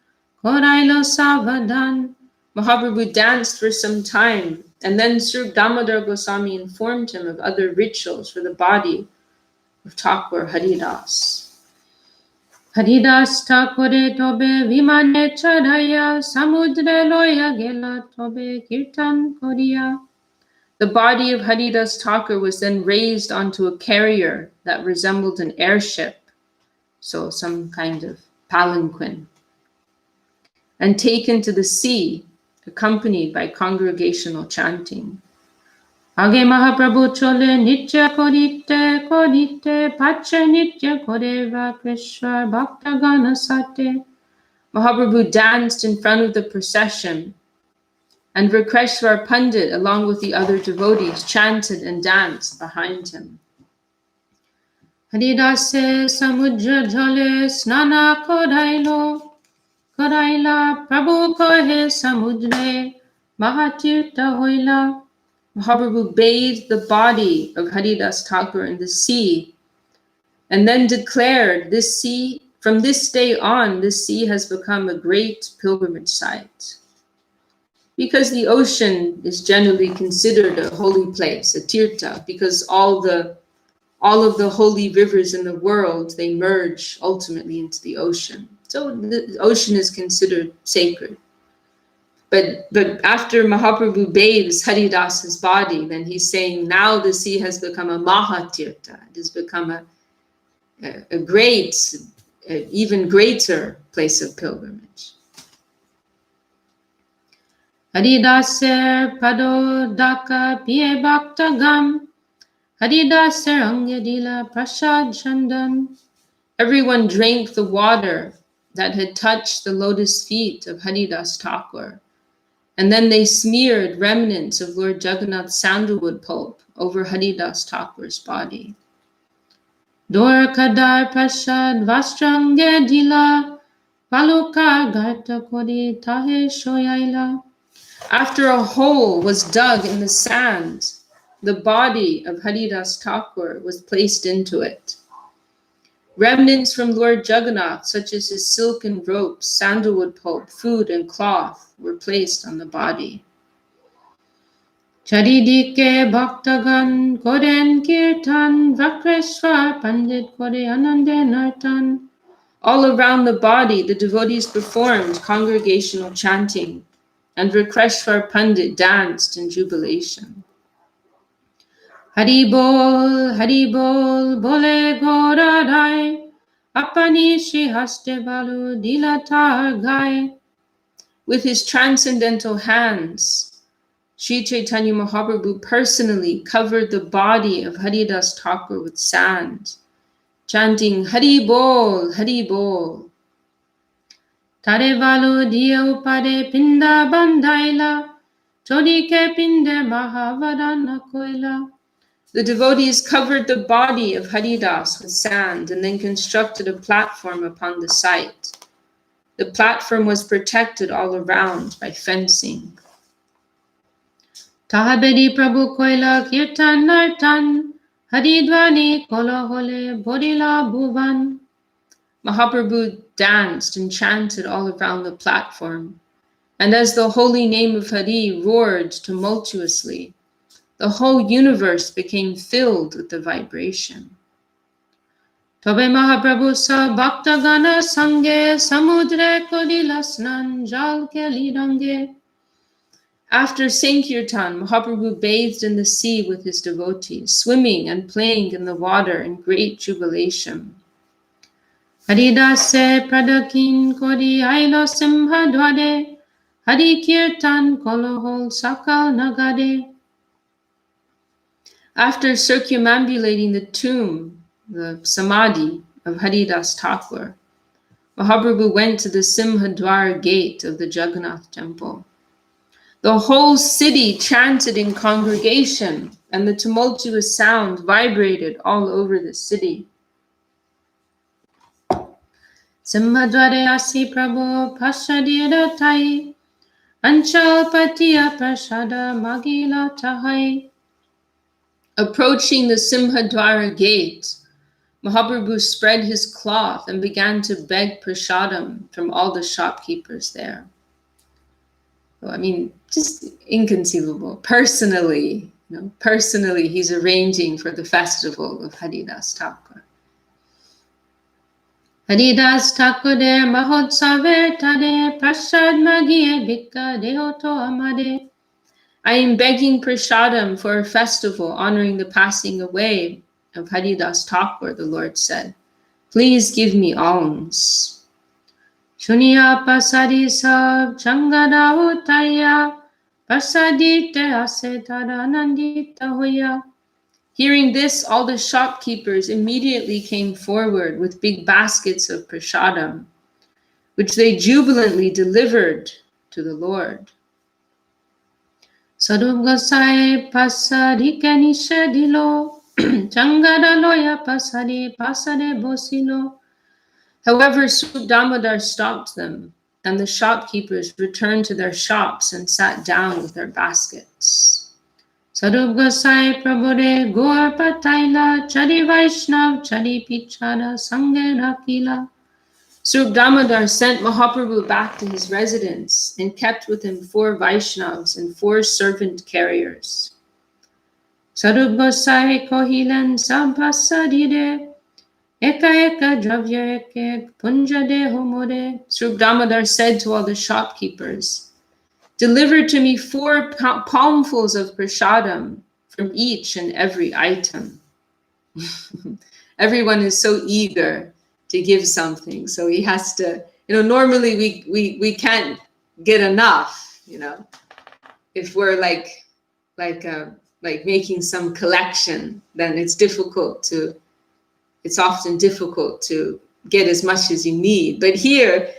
Korailo Savadan. Mahaprabhu danced for some time, and then Sri Damodar Goswami informed him of other rituals for the body of Thakur Haridas. Haridas Thakure tobe vimane chadaya samudre loya gela tobe kirtan koriya. The body of Haridas Thakur was then raised onto a carrier that resembled an airship, so some kind of palanquin, and taken to the sea, accompanied by congregational chanting. Age Mahaprabhu chole nitya korite pache nitya koreva Krishna bhakta gana sate. Mahaprabhu danced in front of the procession, and Vrikeshwar Pandit, along with the other devotees, chanted and danced behind him. Haridase samudra jale snana koraila Prabhu kohe samudre mahatirtha hoila. Mahaprabhu bathed the body of Haridas Thakur in the sea and then declared, from this day on, this sea has become a great pilgrimage site. Because the ocean is generally considered a holy place, a tirtha, because all of the holy rivers in the world, they merge ultimately into the ocean. So the ocean is considered sacred. But after Mahaprabhu bathes Haridas's body, then he's saying now the sea has become a Mahatirtha. It has become a great, even greater place of pilgrimage. Haridaser pado daka piye bhakta gam Haridaser Antya-lila Prasad Chandan. Everyone drank the water that had touched the lotus feet of Haridas Thakur. And then they smeared remnants of Lord Jagannath's sandalwood pulp over Haridas Thakur's body. Dor kadar prasad vastrange dila palukar garta kori tahe shoyaila. After a hole was dug in the sand, the body of Haridas Thakur was placed into it. Remnants from Lord Jagannath, such as his silken ropes, sandalwood pulp, food, and cloth, were placed on the body. Charidike bhaktagan koren kirtan vakreshwar pandit kore anande nartan. All around the body, the devotees performed congregational chanting, and Vrikeshwar Pandit danced in jubilation. Hari bol, bole gora rai, apani shri haste balu dilatar gai. With his transcendental hands, Sri Chaitanya Mahaprabhu personally covered the body of Haridas Thakur with sand, chanting Hari bol, Hari bol. Tare valu diya upare pinda bandaila, chodike pinde mahavadana koila. The devotees covered the body of Haridas with sand and then constructed a platform upon the site. The platform was protected all around by fencing. Tahabedi Prabhu koila kirtan nartan, Haridwani kolohole bodila bhuvan. Mahaprabhu danced and chanted all around the platform, and as the holy name of Hari roared tumultuously, the whole universe became filled with the vibration. Tobe Mahaprabhu sa bhakta gana sange samudre kodila snan jal ke lidange. After Sankirtan, Mahaprabhu bathed in the sea with his devotees, swimming and playing in the water in great jubilation. Haridas se pradakin kori ailo simha dwade, Hari Kirtan kolohol sakal nagade. After circumambulating the tomb, the samadhi of Haridas Thakur, Mahaprabhu went to the Simhadwar gate of the Jagannath temple. The whole city chanted in congregation, and the tumultuous sound vibrated all over the city. Simhadware asi prabhu pasadira tai, Anchalpatiya prasada magila tahai. Approaching the Simhadwara gate, Mahaprabhu spread his cloth and began to beg prasadam from all the shopkeepers there. Well, I mean, just inconceivable. Personally, he's arranging for the festival of Haridas Thakur. Haridas Thakur de Mahotsave tade prasad magiye bhikka dehoto amade. I am begging prasadam for a festival honoring the passing away of Haridas Thakur, the Lord said. Please give me alms. Shuniya pasadi sab changada utaya, pasadite asetada nandita hoya. Hearing this, all the shopkeepers immediately came forward with big baskets of prasadam, which they jubilantly delivered to the Lord. Sadhu Gosai pasadi kanisha dilo, changada loya pasade bosilo. However, Sri Damodar stopped them, and the shopkeepers returned to their shops and sat down with their baskets. Sadhu Gosai prabode goar pataila, chari Vaishnav, chari pichada, sange rakila. Sri Damodar sent Mahaprabhu back to his residence and kept with him 4 Vaishnavas and 4 servant carriers. Sadhu Gosai kohilan sabhasadide, Eka eka dravya eka punja deho more. Sri Damodar said to all the shopkeepers, deliver to me 4 palmfuls of prasadam from each and every item. Everyone is so eager to give something, so he has to, normally we can't get enough, if we're like making some collection, then it's often difficult to get as much as you need. But here,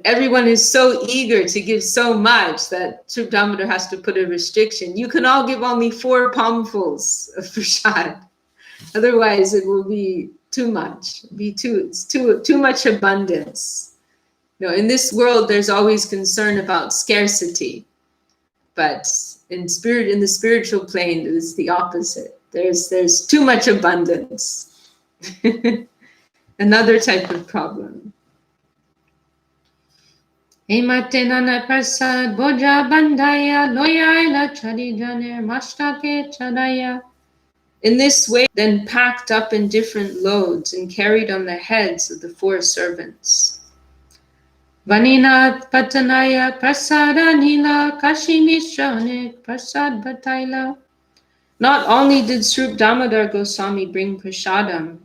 everyone is so eager to give so much that Sri Damodar has to put a restriction. You can all give only 4 palmfuls of prasad. Otherwise, it will be too much. It's too much abundance. In this world, there's always concern about scarcity. But in the spiritual plane, it's the opposite. There's too much abundance. Another type of problem. Ematenana prasad boja bandaya loyaila chadijane mashtake chadaya. In this way, then packed up in different loads and carried on the heads of the 4 servants. Vaninath patanaya prasadanila kashimishanik prasad bataila. Not only did Sri Damodar Goswami bring prasadam,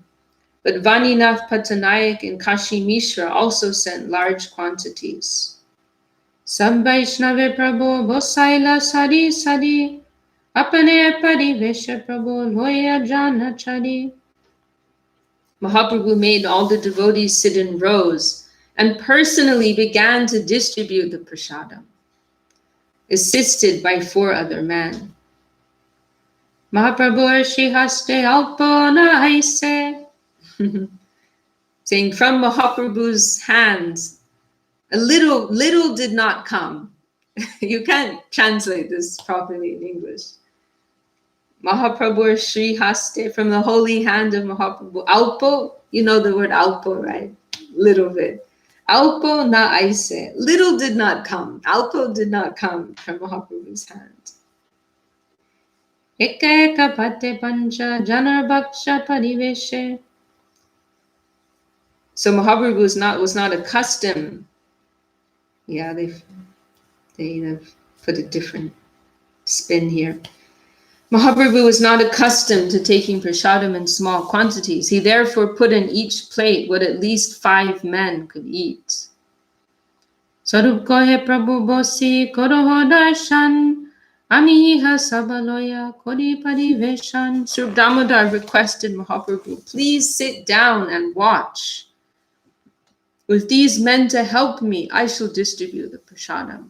but Vaninath Patanayak and Kashi Mishra also sent large quantities. Sambhaishnave Prabhu Bosaila Sadi Sadi Apane Parivesha Prabhu Loya Jana Chadi. Mahaprabhu made all the devotees sit in rows and personally began to distribute the prasadam, assisted by 4 other men. Mahaprabhu Shri Haste Alpona Aise. Saying from Mahaprabhu's hands, a little did not come. You can't translate this properly in English. Mahaprabhu Shri Haste, from the holy hand of Mahaprabhu. Alpo, you know the word alpo, right? Little bit. Alpo na aise. Little did not come. Alpo did not come from Mahaprabhu's hand. Eka eka pate pancha janar bhaksha pariveshe. So Mahaprabhu was not accustomed. Yeah, they put a different spin here. Mahaprabhu was not accustomed to taking prasadam in small quantities. He therefore put in each plate what at least 5 men could eat. Sarup kohe Prabhu bosi koroho darshan, amiha sabaloya kori pariveshan. Sri Damodar requested Mahaprabhu, please sit down and watch. With these men to help me, I shall distribute the prasadam.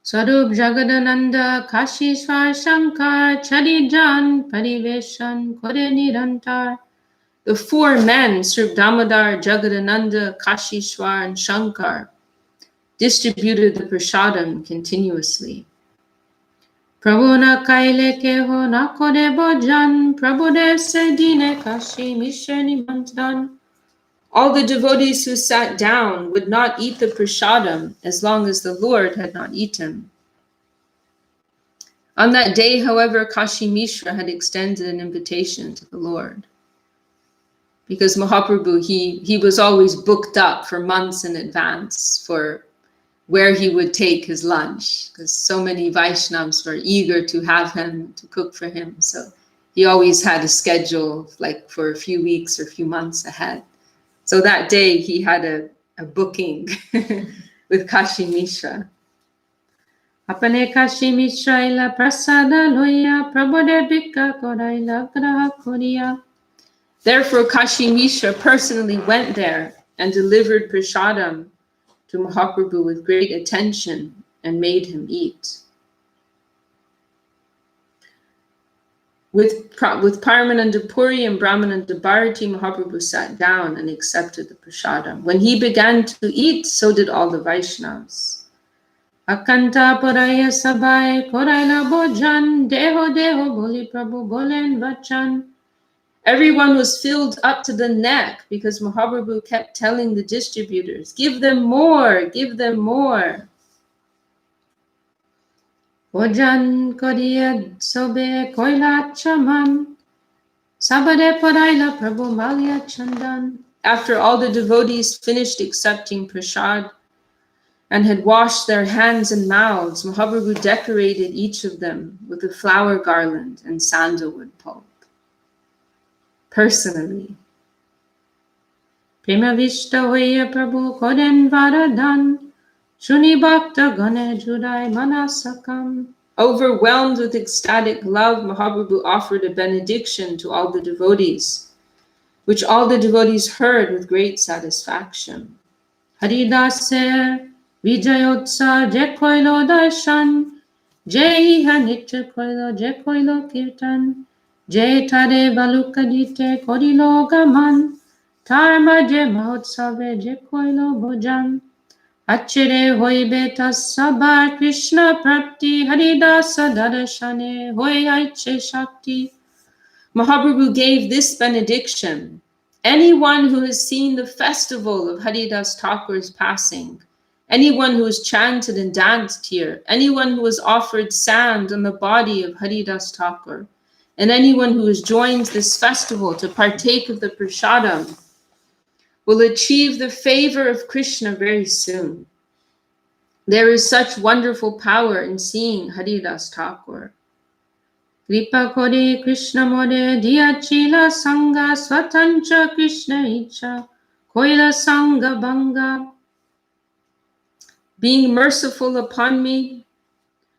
Sarup Jagadananda Kashishwar Shankar Charijan Pariveshan Kore Nirantar. The 4 men, Sri Damodar, Jagadananda, Kashishwar, and Shankar, distributed the prasadam continuously. Prabhu na kaile keho na kore bojan, Prabhu de se dine kashi mishra nimantran. All the devotees who sat down would not eat the prasadam as long as the Lord had not eaten. On that day, however, Kashi Mishra had extended an invitation to the Lord. Because Mahaprabhu, he was always booked up for months in advance for where he would take his lunch, because so many Vaishnavas were eager to have him, to cook for him. So he always had a schedule like for a few weeks or a few months ahead. So that day he had a booking with Kashi Mishra. Apane Kashi Mishra ila prasada loya prabode bika koraila graha koriya. Therefore Kashi Mishra personally went there and delivered prasadam to Mahaprabhu with great attention and made him eat. With Paramananda Puri and Brahmananda Bharati, Mahaprabhu sat down and accepted the prasadam. When he began to eat, so did all the Vaishnavas. Akanta paraya sabai koraila bojan, deho boli Prabhu bolen vachan. Everyone was filled up to the neck because Mahaprabhu kept telling the distributors, give them more, give them more. Bojan koriya sobe koila chaman, sabade paraila Prabhu malya chandan. After all the devotees finished accepting prasad and had washed their hands and mouths, Mahaprabhu decorated each of them with a flower garland and sandalwood pulp. Personally. Prema Vishta hoya Prabhu koden varadan, shuni bhakta gane judai manasakam. Overwhelmed with ecstatic love, Mahaprabhu offered a benediction to all the devotees, which all the devotees heard with great satisfaction. Haridas Vijayotsa je koilo darshan, je iha nitya koilo je koilo kirtan. Je tare balukadite korilo gaman, tar maje mahotsave je koilo bhojan. Achere hoibe tasabar Krishna prapti, Haridasa darashane hoi aiche shakti. Mahaprabhu gave this benediction. Anyone who has seen the festival of Haridas Thakur's passing, anyone who has chanted and danced here, anyone who has offered sand on the body of Haridas Thakur, and anyone who has joined this festival to partake of the prasadam will achieve the favor of Krishna very soon. There is such wonderful power in seeing Haridas Thakur. Kripa kore Krishna more diyachila sangha swatancha Krishna icha koila sangha banga. Being merciful upon me,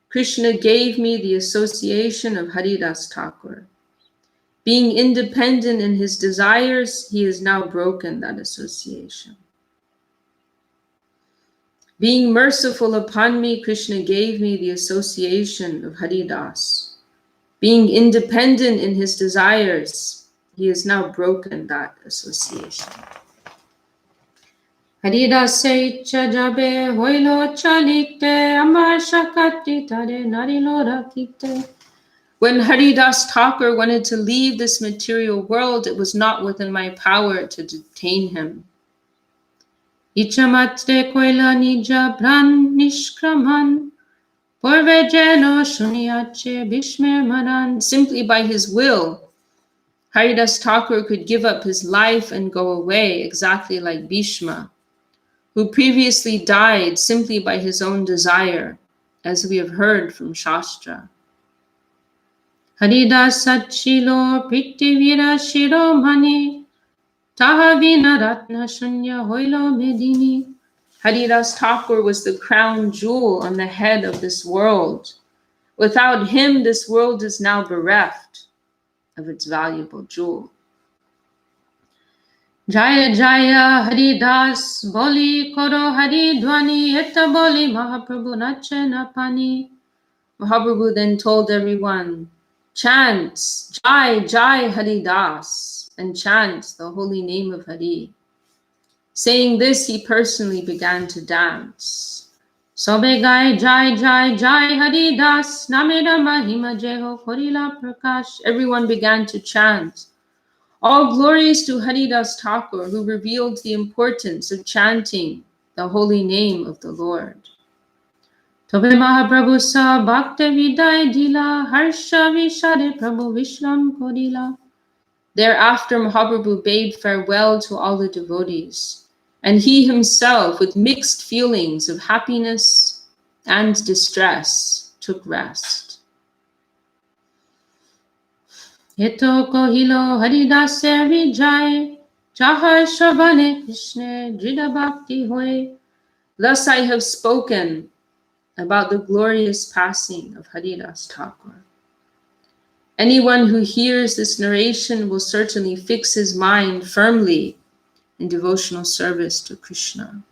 Krishna gave me the association of Haridas Thakur. Being independent in his desires, he has now broken that association. Being merciful upon me, Krishna gave me the association of Haridas. Being independent in his desires, he has now broken that association. Haridas icha jabe hoilo chalite, amar shakati tare narilo rakite. When Haridas Thakur wanted to leave this material world, it was not within my power to detain him. Ichamatre koila nija pran nishkraman, porvejeno shuniache bhishme maran. Simply by his will, Haridas Thakur could give up his life and go away, exactly like Bhishma, who previously died simply by his own desire, as we have heard from Shastra. Haridas Achilo Pritivira Shiromani Tahavina Ratna Shunya Hoilo Medini. Haridas Thakur was the crown jewel on the head of this world. Without him, this world is now bereft of its valuable jewel. Jaya Jaya Haridas Boli Koro Haridwani Etta Boli Mahaprabhu Nache Napani. Mahaprabhu then told everyone, chant Jai Jai Haridas and chant the holy name of Hari. Saying this, he personally began to dance. Sobe gai Jai Jai Jai Haridas Nameda Mahima Jeho Korila Prakash. Everyone began to chant. All glories to Haridas Thakur, who revealed the importance of chanting the holy name of the Lord. Tobe Mahaprabhu sa bhakta vidai dila harsha vishade Prabhu Vishram Kodila. Thereafter Mahaprabhu bade farewell to all the devotees, and he himself, with mixed feelings of happiness and distress, took rest. Eto kohilo Haridase vijay, chahar shabane Krishna drida bhakti hoy. Thus I have spoken about the glorious passing of Haridas Thakur. Anyone who hears this narration will certainly fix his mind firmly in devotional service to Krishna.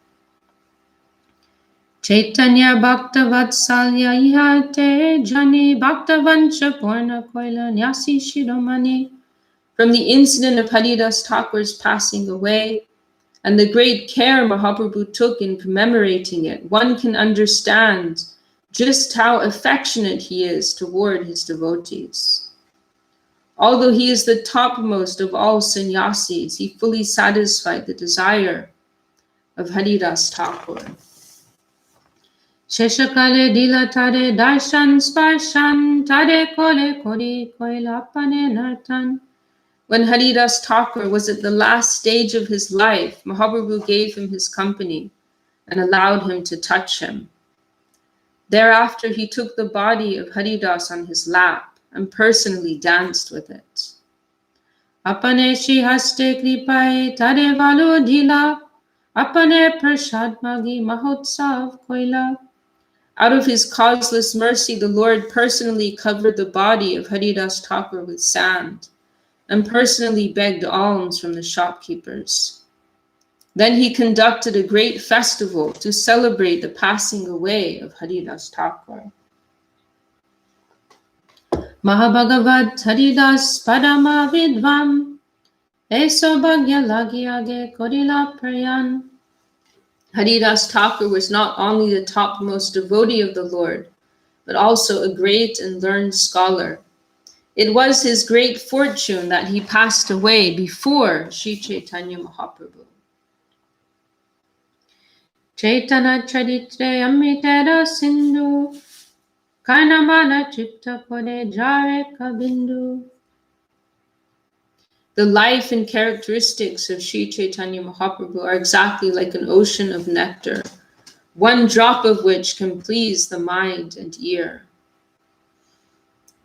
Chaitanya Bhakta Vatsalya Ihate Jani Bhakta Vancha Purna Koila Nyasi Shiromani. From the incident of Haridas Thakur's passing away and the great care Mahaprabhu took in commemorating it, one can understand just how affectionate he is toward his devotees. Although he is the topmost of all sannyasis, he fully satisfied the desire of Haridas Thakur. Sheshakale dilatare darshan sparshan tare kole kori koilapane nartan. When Haridas Thakur was at the last stage of his life, Mahaprabhu gave him his company and allowed him to touch him. Thereafter, he took the body of Haridas on his lap and personally danced with it. Apane shi haste kripai tare valu dhila, apane prashad magi mahotsav koila. Out of his causeless mercy, the Lord personally covered the body of Haridas Thakur with sand and personally begged alms from the shopkeepers. Then he conducted a great festival to celebrate the passing away of Haridas Thakur. Mahabhagavad Haridas Padama Vidvam Eso Bhagya Lagyage Kodila Prayan. Haridas Thakur was not only the topmost devotee of the Lord, but also a great and learned scholar. It was his great fortune that he passed away before Sri Chaitanya Mahaprabhu. Chaitanya-charitamrta Sindhu Karnamana Chitta Pade Jare Kabindu. The life and characteristics of Sri Chaitanya Mahaprabhu are exactly like an ocean of nectar, one drop of which can please the mind and ear.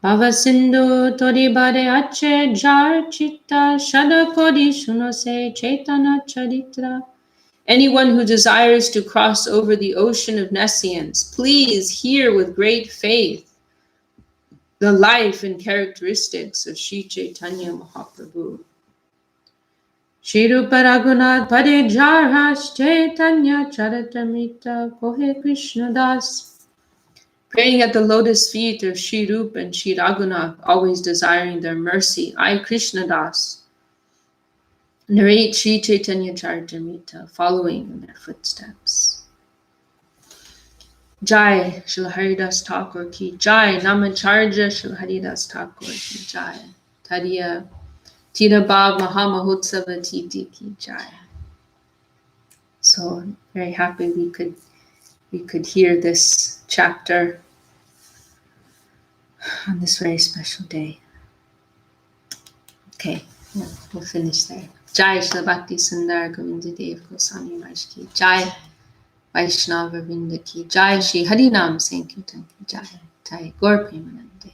Bhava Sindhu Toribare Ache Jar Chitta Shadakodi Shunose Chaitanya-charitamrta. Anyone who desires to cross over the ocean of nescience, please hear with great faith the life and characteristics of Sri Chaitanya Mahaprabhu. Shri Rupa Raghunath Pade Jarhas Chaitanya-charitamrta Kohe Krishna Das. Praying at the lotus feet of Shri Rupa and Shri Raghunath, always desiring their mercy, I, Krishna Das, narrate Sri Chaitanya-charitamrta, following in their footsteps. Jai Srila Haridas Thakur ki Jai, Namacharya Srila Haridas Thakur ki Jai, Tadiya Tirabhav Mahamahotsava Titi ki Jai. So very happy we could hear this chapter on this very special day. Okay, we'll finish there. Jai Shri Bhakti Sundar Govinda Dev Goswami Maharaj ki Jai. Vaishnava Vrinda ki Jai. Shri Harinam Sankirtan ki Jai. Jai Gaur Premanande.